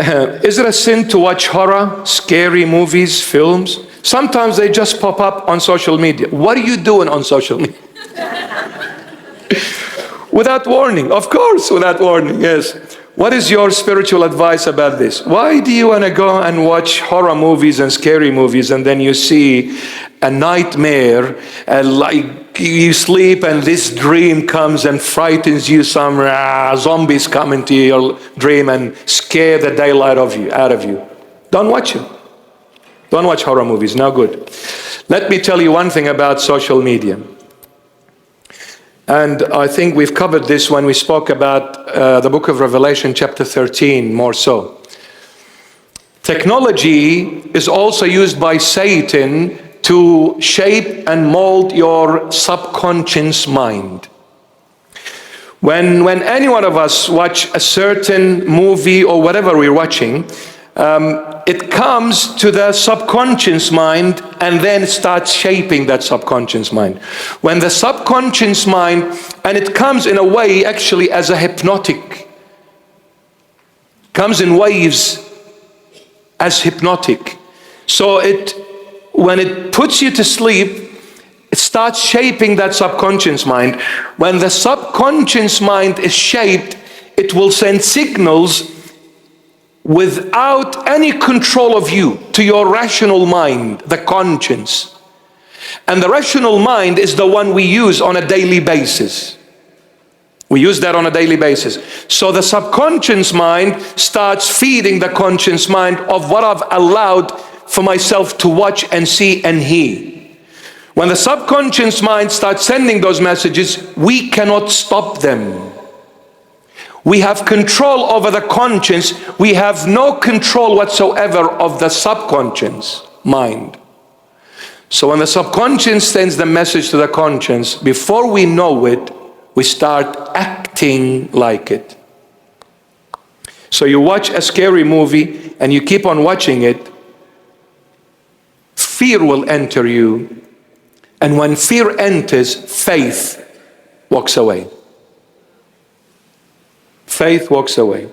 Is it a sin to watch horror, scary movies, films? Sometimes they just pop up on social media. What are you doing on social media? Without warning, of course, without warning, yes. What is your spiritual advice about this? Why do you want to go and watch horror movies and scary movies, and then you see a nightmare, like you sleep and this dream comes and frightens you, some zombies come into your dream and scare the daylight out of you? Don't watch it. Don't watch horror movies, no good. Let me tell you one thing about social media. And I think we've covered this when we spoke about the book of Revelation, chapter 13, more so. Technology is also used by Satan to shape and mold your subconscious mind. When any one of us watch a certain movie or whatever we're watching, it comes to the subconscious mind and then starts shaping that subconscious mind. When the subconscious mind, and it comes in a way actually as a hypnotic, comes in waves as hypnotic. So when it puts you to sleep, it starts shaping that subconscious mind. When the subconscious mind is shaped, it will send signals without any control of you to your rational mind, the conscience. And the rational mind is the one we use on a daily basis. We use that on a daily basis. So the subconscious mind starts feeding the conscious mind of what I've allowed for myself to watch and see and hear. When the subconscious mind starts sending those messages, we cannot stop them. We have control over the conscience. We have no control whatsoever of the subconscious mind. So when the subconscious sends the message to the conscience, before we know it, we start acting like it. So you watch a scary movie and you keep on watching it, fear will enter you. And when fear enters, faith walks away. Faith walks away.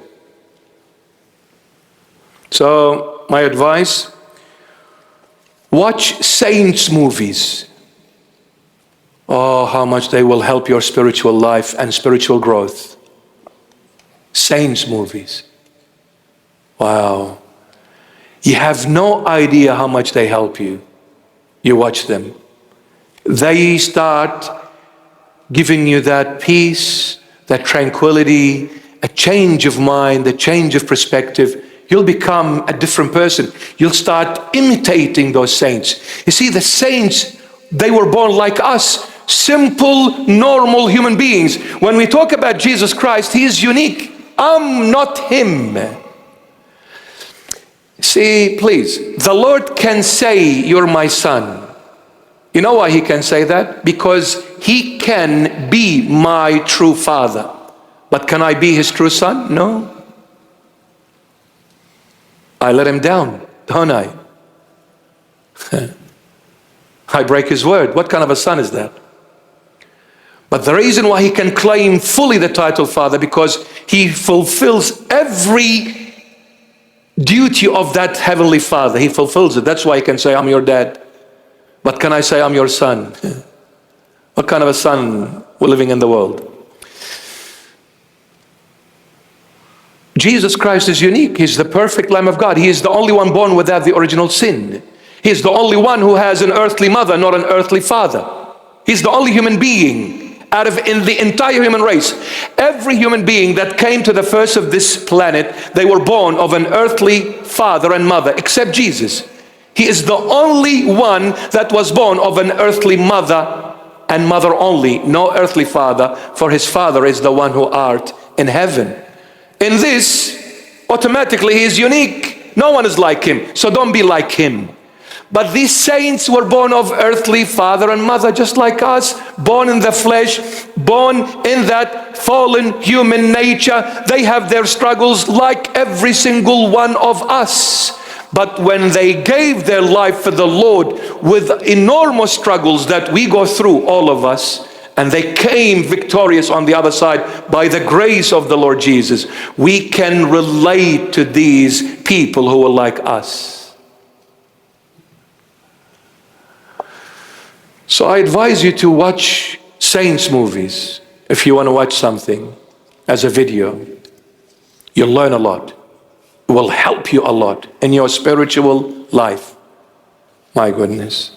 So my advice, watch saints movies. Oh, how much they will help your spiritual life and spiritual growth. Saints movies. Wow. You have no idea how much they help you. You watch them. They start giving you that peace, that tranquility, a change of mind, a change of perspective. You'll become a different person. You'll start imitating those saints. You see, the saints, they were born like us, simple, normal human beings. When we talk about Jesus Christ, He is unique. I'm not Him. See, please, the Lord can say, "You're my son." You know why He can say that? Because He can be my true father. But can I be His true son? No. I let Him down, don't I? I break His word. What kind of a son is that? But the reason why He can claim fully the title Father, because He fulfills every duty of that Heavenly Father. He fulfills it. That's why He can say, "I'm your dad." But can I say, "I'm your son"? What kind of a son we're living in the world? Jesus Christ is unique. He's the perfect Lamb of God. He is the only one born without the original sin. He's the only one who has an earthly mother, not an earthly father. He's the only human being in the entire human race. Every human being that came to the face of this planet, they were born of an earthly father and mother, except Jesus. He is the only one that was born of an earthly mother and mother only, no earthly father, for His Father is the one who art in heaven. In this, automatically He is unique. No one is like Him, so don't be like Him. But these saints were born of earthly father and mother, just like us, born in the flesh, born in that fallen human nature. They have their struggles like every single one of us. But when they gave their life for the Lord with enormous struggles that we go through, all of us, and they came victorious on the other side by the grace of the Lord Jesus. We can relate to these people who are like us. So I advise you to watch saints movies if you want to watch something as a video. You'll learn a lot. It will help you a lot in your spiritual life. My goodness.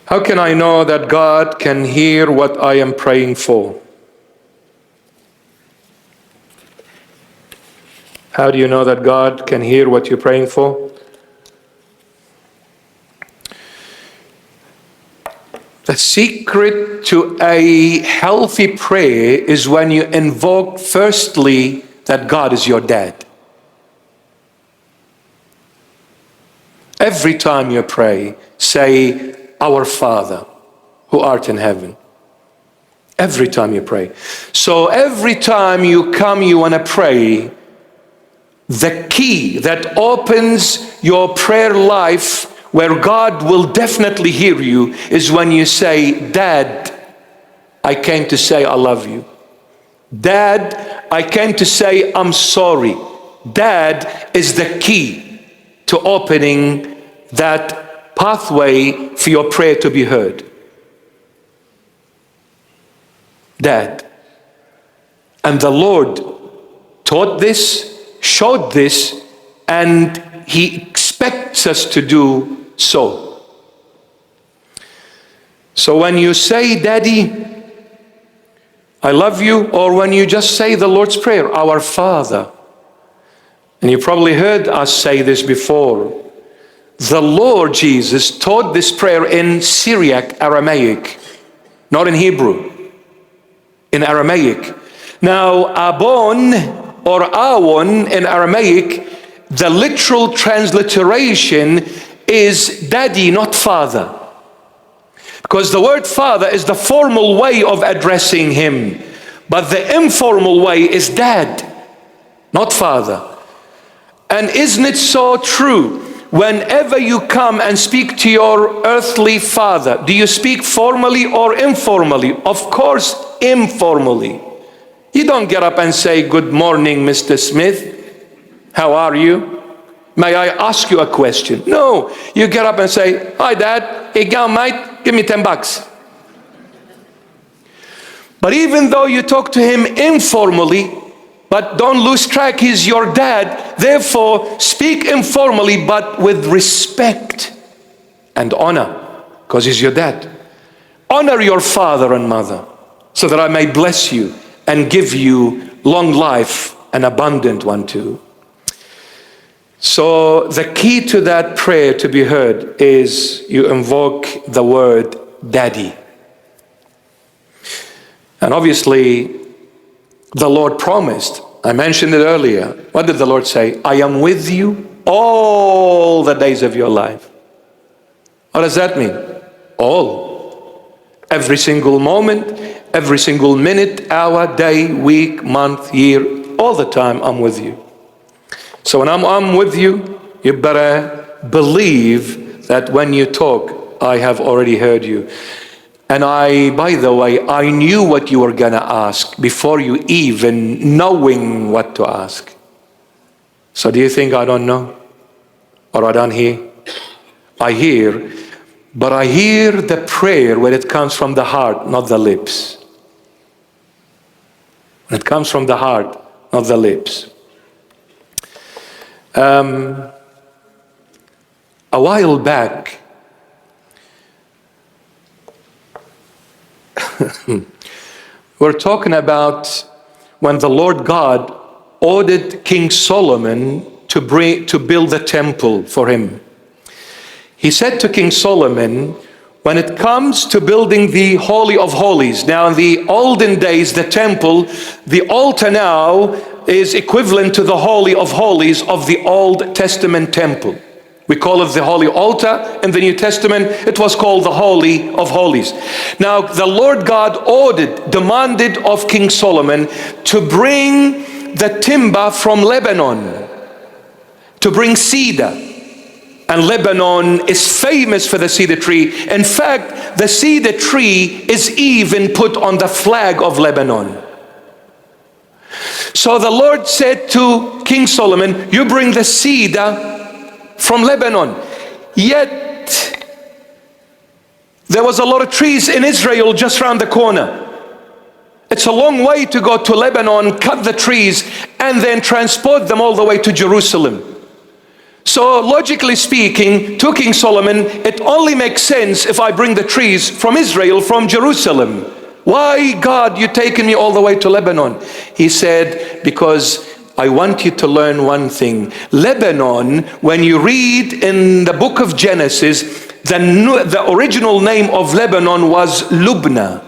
How can I know that God can hear what I am praying for? How do you know that God can hear what you're praying for? The secret to a healthy prayer is when you invoke firstly that God is your dad. Every time you pray, say, Our Father, who art in heaven. Every time you pray. So every time you come, you want to pray, the key that opens your prayer life where God will definitely hear you is when you say, Dad, I came to say I love you. Dad, I came to say I'm sorry. Dad is the key to opening that pathway for your prayer to be heard. Dad. And the Lord taught this, showed this, and He expects us to do so. So when you say, Daddy, I love you, or when you just say the Lord's Prayer, Our Father, and you probably heard us say this before, the Lord Jesus taught this prayer in Syriac Aramaic, not in Hebrew, in Aramaic. Now, Abon or Awon in Aramaic, the literal transliteration is daddy, not father. Because the word father is the formal way of addressing him. But the informal way is dad, not father. And isn't it so true? Whenever you come and speak to your earthly father, do you speak formally or informally? Of course, informally. You don't get up and say, Good morning, Mr. Smith. How are you? May I ask you a question? No, you get up and say, Hi, Dad. Hey, go, mate. Give me $10. But even though you talk to him informally, but don't lose track, he's your dad. Therefore, speak informally, but with respect and honor, because he's your dad. Honor your father and mother, so that I may bless you and give you long life, an abundant one too. So the key to that prayer to be heard is you invoke the word daddy. And obviously, the Lord promised, I mentioned it earlier. What did the Lord say? I am with you all the days of your life. What does that mean? All. Every single moment, every single minute, hour, day, week, month, year, all the time I'm with you. So when I'm with you, you better believe that when you talk, I have already heard you. And by the way, I knew what you were going to ask before you even knowing what to ask. So do you think I don't know? Or I don't hear? I hear, but I hear the prayer when it comes from the heart, not the lips. When it comes from the heart, not the lips. A while back, we're talking about when the Lord God ordered King Solomon to build the temple for him. He said to King Solomon, when it comes to building the Holy of Holies, now in the olden days, the temple, the altar now is equivalent to the Holy of Holies of the Old Testament temple. We call it the Holy Altar. In the New Testament, it was called the Holy of Holies. Now, the Lord God demanded of King Solomon to bring the timber from Lebanon, to bring cedar. And Lebanon is famous for the cedar tree. In fact, the cedar tree is even put on the flag of Lebanon. So the Lord said to King Solomon, you bring the cedar from Lebanon. Yet there was a lot of trees in Israel just around the corner. It's a long way to go to Lebanon, cut the trees, and then transport them all the way to Jerusalem. So logically speaking, to King Solomon, it only makes sense if I bring the trees from Israel, from Jerusalem. Why, God, you taking me all the way to Lebanon? He said, because I want you to learn one thing. Lebanon, when you read in the book of Genesis, the original name of Lebanon was Lubna,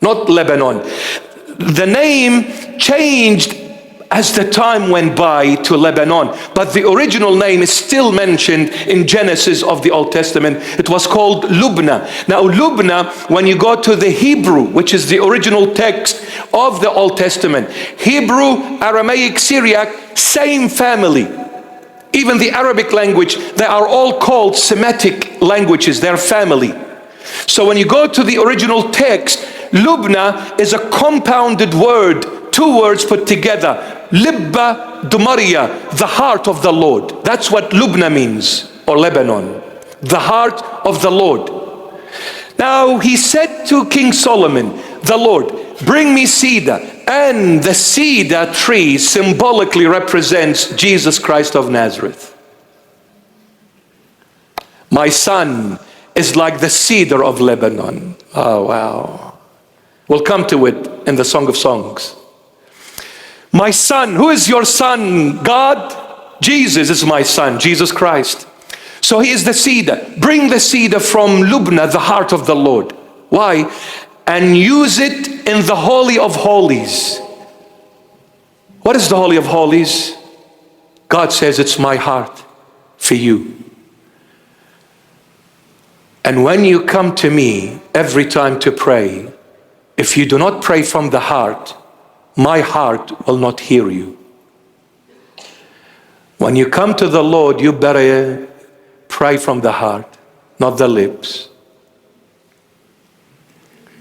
not Lebanon. The name changed as the time went by to Lebanon, but the original name is still mentioned in Genesis of the Old Testament. It was called Lubna. Now Lubna, when you go to the Hebrew, which is the original text of the Old Testament, Hebrew, Aramaic, Syriac, same family. Even the Arabic language, they are all called Semitic languages, they're family. So when you go to the original text, Lubna is a compounded word, two words put together. Libba Dumaria, the heart of the Lord. That's what Lubna means, or Lebanon, the heart of the Lord. Now he said to King Solomon, the Lord, bring me cedar. And the cedar tree symbolically represents Jesus Christ of Nazareth. My son is like the cedar of Lebanon. Oh, wow. We'll come to it in the Song of Songs. My son, who is your son? God? Jesus is my son, Jesus Christ. So he is the cedar. Bring the cedar from Lubna, the heart of the Lord. Why? And use it in the Holy of Holies. What is the Holy of Holies? God says, it's my heart for you. And when you come to me every time to pray, if you do not pray from the heart, my heart will not hear you. When you come to the Lord, you better pray from the heart, not the lips.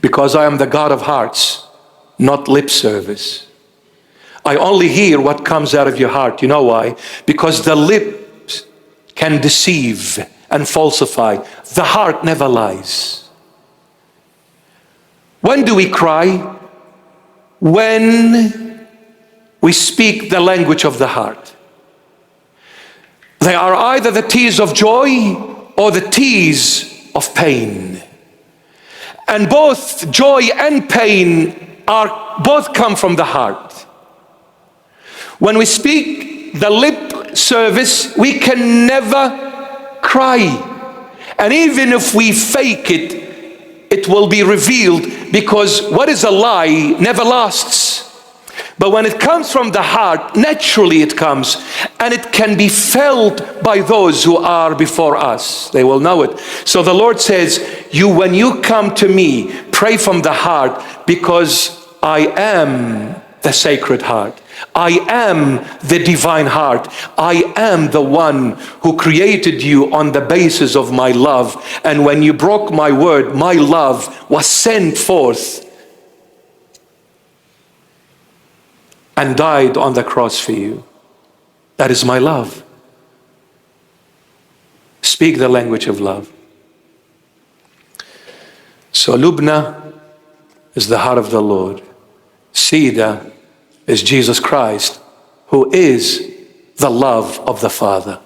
Because I am the God of hearts, not lip service. I only hear what comes out of your heart. You know why? Because the lips can deceive and falsify. The heart never lies. When do we cry? When we speak the language of the heart. They are either the tears of joy or the tears of pain. And both joy and pain both come from the heart. When we speak the lip service, we can never cry. And even if we fake it, it will be revealed, because what is a lie never lasts. But when it comes from the heart, naturally it comes, and it can be felt by those who are before us. They will know it. So the Lord says, when you come to me, pray from the heart, because I am the sacred heart. I am the divine heart. I am the one who created you on the basis of my love. And when you broke my word, my love was sent forth and died on the cross for you. That is my love. Speak the language of love. So Lubna is the heart of the Lord. Cedar is Jesus Christ, who is the love of the Father.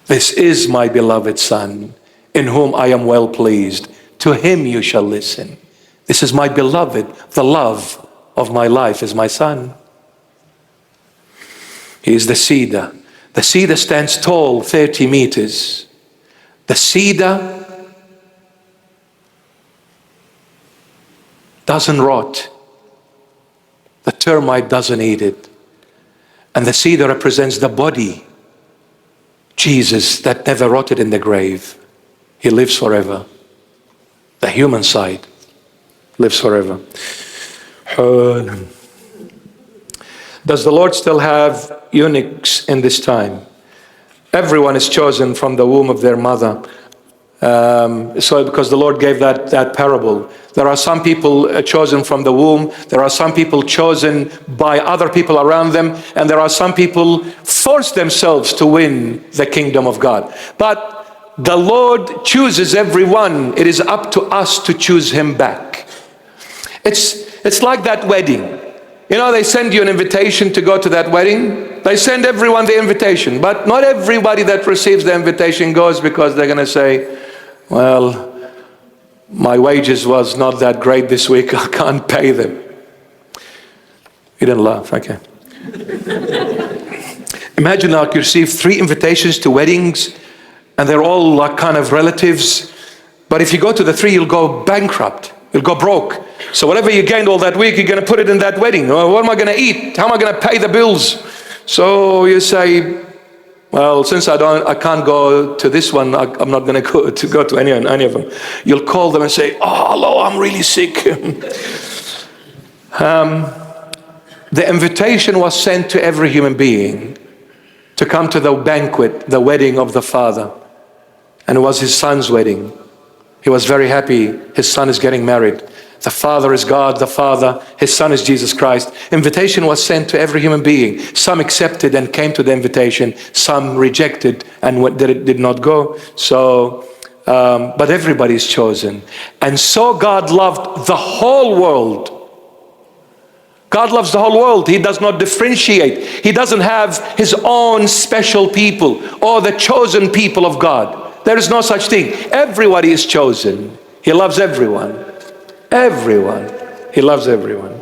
This is my beloved Son, in whom I am well pleased. To him you shall listen. This is my beloved. The love of my life is my Son. He is the cedar. The cedar stands tall, 30 meters. The cedar doesn't rot. The termite doesn't eat it. And the cedar represents the body, Jesus, that never rotted in the grave. He lives forever. The human side lives forever. Does the Lord still have eunuchs in this time? Everyone is chosen from the womb of their mother. So because the Lord gave that parable. There are some people chosen from the womb. There are some people chosen by other people around them. And there are some people force themselves to win the kingdom of God. But the Lord chooses everyone. It is up to us to choose him back. It's like that wedding. You know, they send you an invitation to go to that wedding. They send everyone the invitation. But not everybody that receives the invitation goes, because they're going to say, well, my wages was not that great this week. I can't pay them. You didn't laugh, okay. Imagine like you receive 3 invitations to weddings, and they're all like kind of relatives. But if you go to the 3, you'll go bankrupt. You'll go broke. So whatever you gained all that week, you're going to put it in that wedding. What am I going to eat? How am I going to pay the bills? So you say, well, since I can't go to this one, I'm not going to go to any of them. You'll call them and say, oh, hello, I'm really sick. The invitation was sent to every human being to come to the banquet, the wedding of the Father. And it was his son's wedding. He was very happy. His son is getting married. The Father is God, the Father. His Son is Jesus Christ. Invitation was sent to every human being. Some accepted and came to the invitation. Some rejected and did not go. So, but everybody is chosen. And so God loved the whole world. God loves the whole world. He does not differentiate. He doesn't have his own special people or the chosen people of God. There is no such thing. Everybody is chosen. He loves everyone. Everyone. He loves everyone.